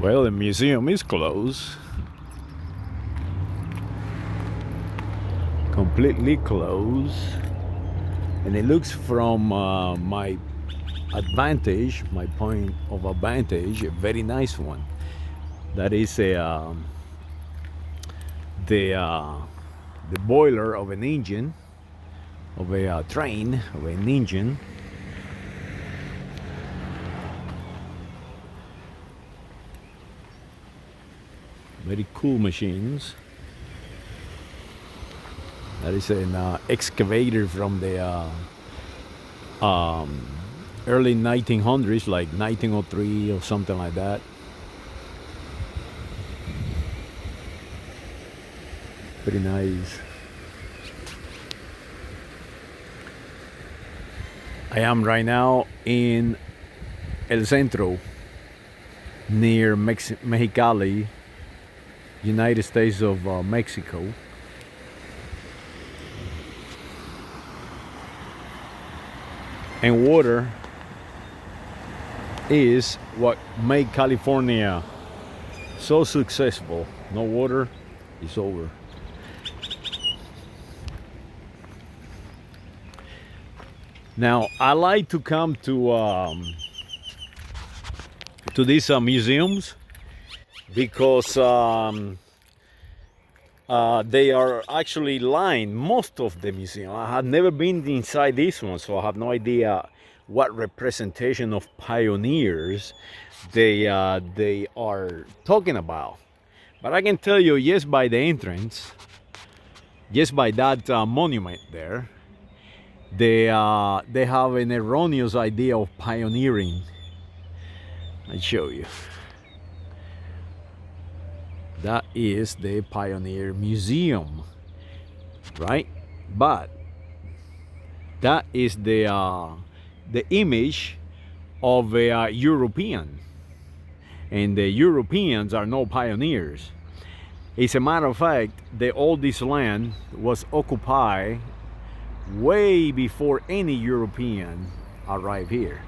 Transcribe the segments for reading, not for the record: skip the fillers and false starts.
Well, the museum is closed. Completely closed. And it looks from my advantage, my point of advantage, a very nice one. That is the boiler of an engine, of a train, of an engine. Very cool machines. That is an excavator from the early 1900s, like 1903 or something like that. Pretty nice. I am right now in El Centro, near Mexicali, United States of Mexico. And water is what made California so successful. No water, it's over. Now, I like to come to these museums because they are actually lined, most of the museum. I have never been inside this one, so I have no idea what representation of pioneers they are talking about. But I can tell you, just by the entrance, just by that monument there, they have an erroneous idea of pioneering. I'll show you. That is the Pioneer Museum, right? But that is the image of a European, and the Europeans are no pioneers. As a matter of fact, all this land was occupied way before any European arrived here,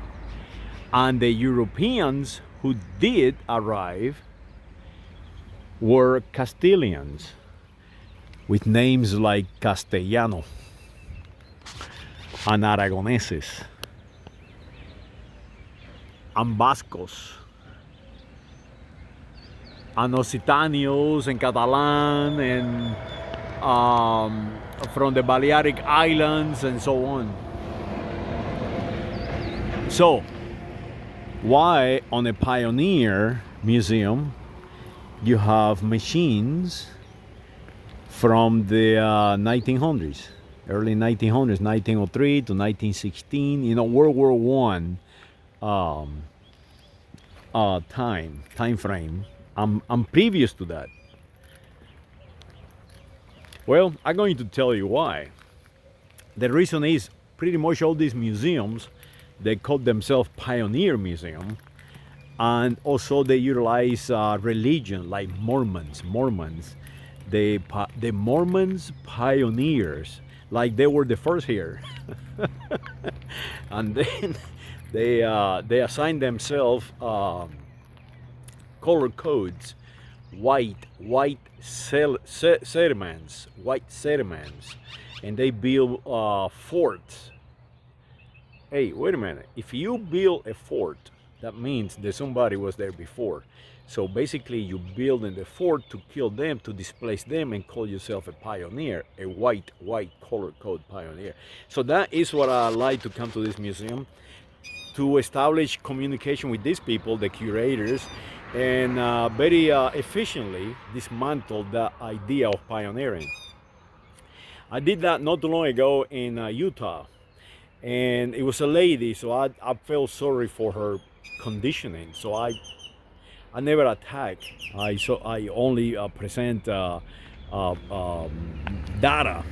and the Europeans who did arrive were Castilians with names like Castellano and Aragoneses and Vascos and Occitanos and Catalan and from the Balearic Islands and so on. So why on a Pioneer Museum you have machines from the 1900s, early 1900s, 1903 to 1916, World War I time frame. I'm previous to that. Well, I'm going to tell you why. The reason is pretty much all these museums, they call themselves Pioneer Museum, and also they utilize religion like Mormons. The Mormons pioneers, like they were the first here, and then they assigned themselves color codes, white settlements, and they build forts. Hey, wait a minute! If you build a fort, that means that somebody was there before. So basically, you build in the fort to kill them, to displace them, and call yourself a pioneer, a white color code pioneer. So that is what I like to come to this museum, to establish communication with these people, the curators, and very efficiently dismantle the idea of pioneering. I did that not too long ago in Utah, and it was a lady, so I felt sorry for her conditioning. So I never attack. I only present data.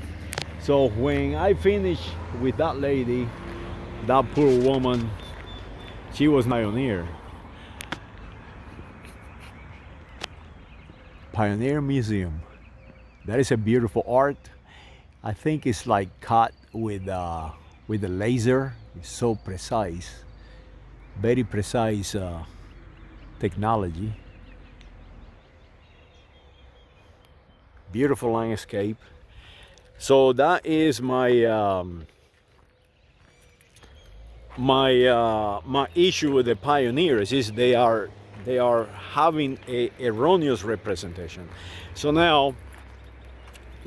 So when I finished with that lady, that poor woman, she was a pioneer. Pioneer Museum. That is a beautiful art. I think it's like cut with a laser. It's so precise, very precise technology. beautiful landscape. So that is my my issue with the pioneers is they are having a erroneous representation. So now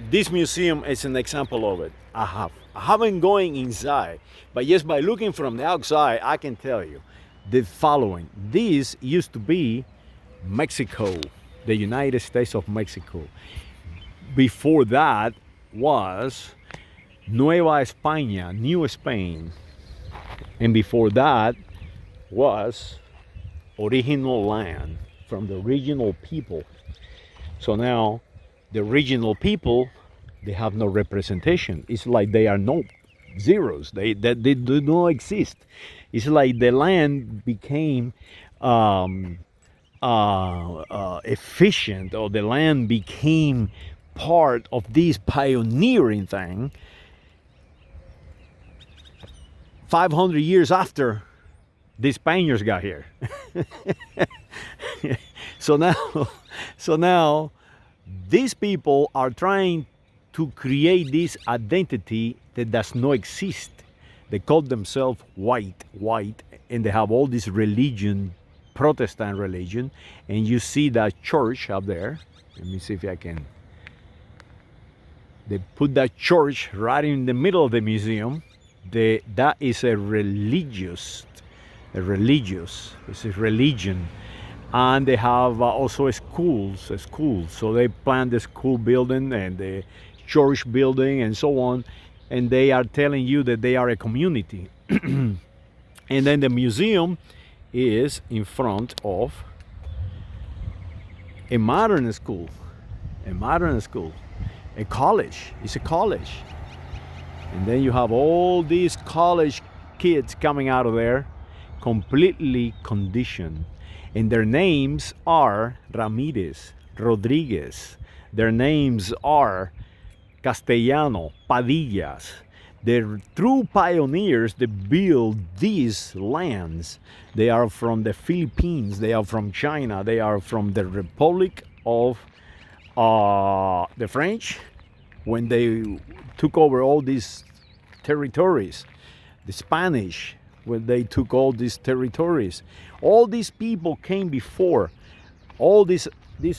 this museum is an example of it. I haven't going inside, but just by looking from the outside, I can tell you the following. This used to be Mexico, the United States of Mexico. Before that was Nueva España, New Spain. And before that was original land from the original people. So now the original people, they have no representation. It's like they are no zeros. They do not exist. It's like the land became efficient, or the land became part of this pioneering thing 500 years after the Spaniards got here. so now these people are trying to create this identity that does not exist. They call themselves white, and they have all this religion, Protestant religion, and you see that church up there. Let me see if I can. They put that church right in the middle of the museum. That is a religious, it's a religion. And they have also schools. So they plan the school building and the church building and so on. And they are telling you that they are a community. And then the museum is in front of a modern school, a college. It's a college. And then you have all these college kids coming out of there, completely conditioned. And their names are Ramirez, Rodriguez. Their names are Castellano, Padillas. They're true pioneers that build these lands. They are from the Philippines, they are from China, they are from the Republic of the French, when they took over all these territories. The Spanish, when they took all these territories. All these people came before. All this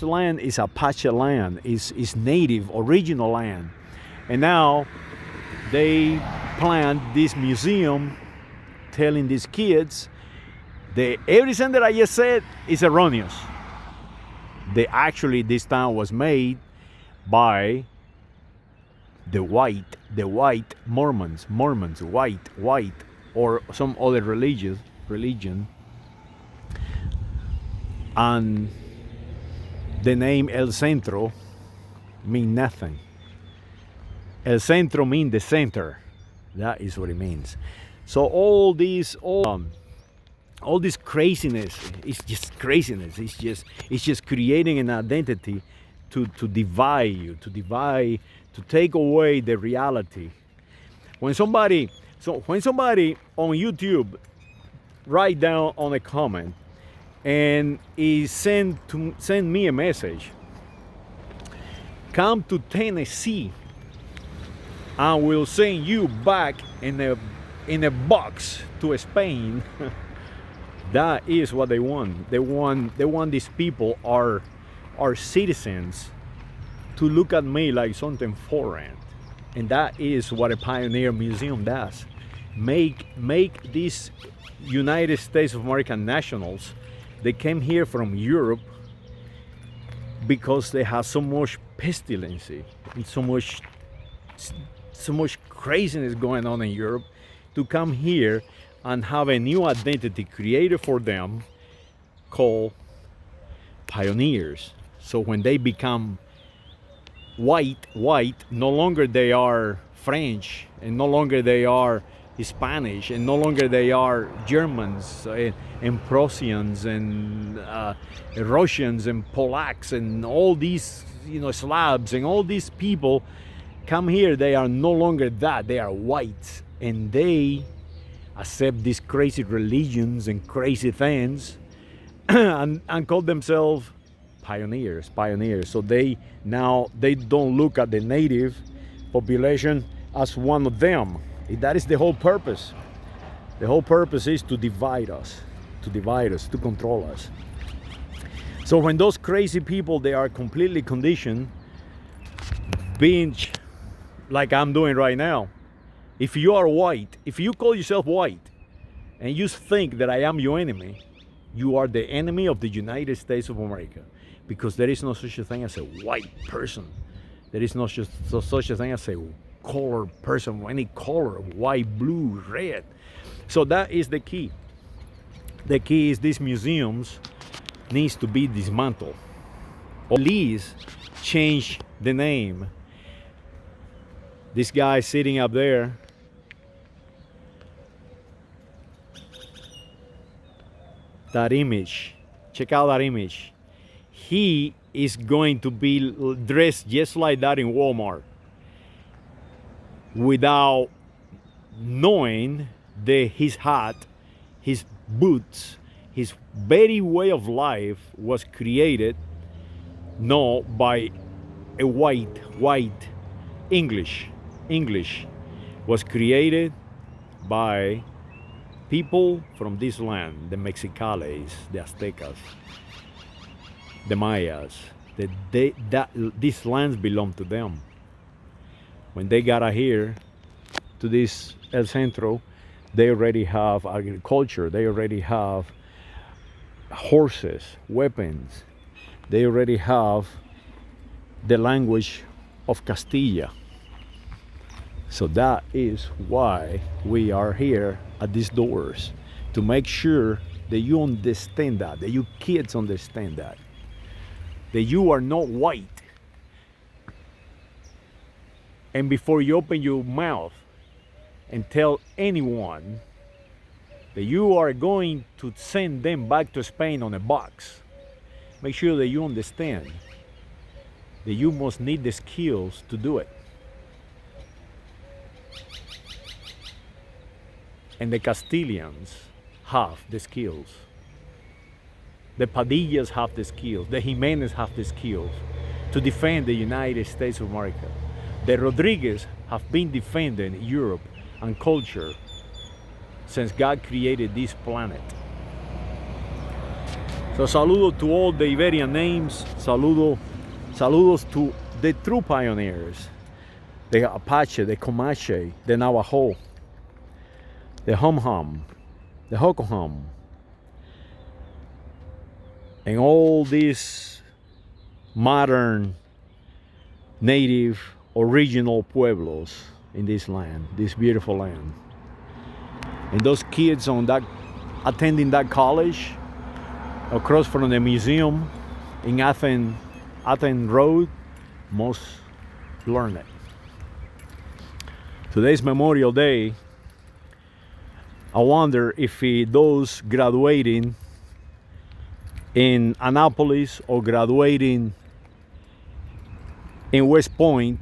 land is Apache land, is native, original land. And now they planned this museum telling these kids that everything that I just said is erroneous. This town was made by the white Mormons, white, or some other religion, and the name El Centro mean nothing. El Centro means the center. That is what it means. So all this craziness is just craziness. It's just creating an identity to divide you, to take away the reality. When somebody on YouTube write down on a comment and he send me a message, come to Tennessee and we'll send you back in a box to Spain. That is what they want. They want these people, our citizens, to look at me like something foreign. And that is what a pioneer museum does. Make these United States of America nationals, they came here from Europe because they have so much pestilence and so much craziness going on in Europe, to come here and have a new identity created for them called pioneers. So when they become white, no longer they are French, and no longer they are Spanish, and no longer they are Germans and Prussians and Russians and Polacks and all these Slavs, and all these people come here. They are no longer that. They are whites, and they accept these crazy religions and crazy things and call themselves pioneers. So they don't look at the native population as one of them. That is the whole purpose. The whole purpose is to divide us, to control us. So when those crazy people, they are completely conditioned, binge, like I'm doing right now. If you are white, if you call yourself white, and you think that I am your enemy, you are the enemy of the United States of America, because there is no such a thing as a white person. There is no such a thing as a colored person, any color, white, blue, red. So that is the key. The key is these museums needs to be dismantled, or at least change the name. This guy sitting up there, that image, check out that image. He is going to be dressed just like that in Walmart without knowing his hat, his boots, his very way of life was created by a white English was created by people from this land, the Mexicales, the Aztecas, the Mayas. These lands belong to them. When they got here to this El Centro, they already have agriculture, they already have horses, weapons, they already have the language of Castilla. So that is why we are here at these doors, to make sure that you understand that you kids understand that you are not white. And before you open your mouth and tell anyone that you are going to send them back to Spain on a box, make sure that you understand that you must need the skills to do it. And the Castilians have the skills. The Padillas have the skills. The Jimenez have the skills to defend the United States of America. The Rodriguez have been defending Europe and culture since God created this planet. So saludo to all the Iberian names. Saludos to the true pioneers. The Apache, the Comanche, the Navajo, the Hum, the Hocohum, and all these modern native original pueblos in this land, this beautiful land. And those kids attending that college across from the museum in Athens Road must learn it. Today's Memorial Day. I wonder if those graduating in Annapolis or graduating in West Point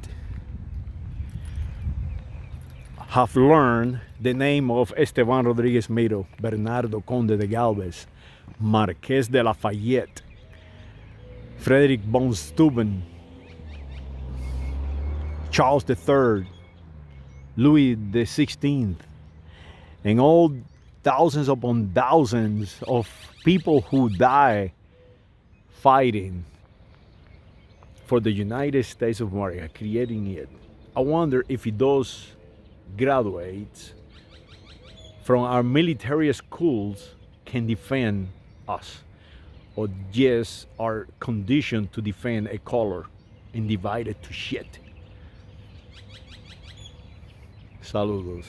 have learned the name of Esteban Rodriguez Miro, Bernardo Conde de Galvez, Marqués de Lafayette, Frederick von Steuben, Charles III, Louis XVI, and all thousands upon thousands of people who die fighting for the United States of America, creating it. I wonder if those graduates from our military schools can defend us, or just are conditioned to defend a color and divide it to shit. Saludos.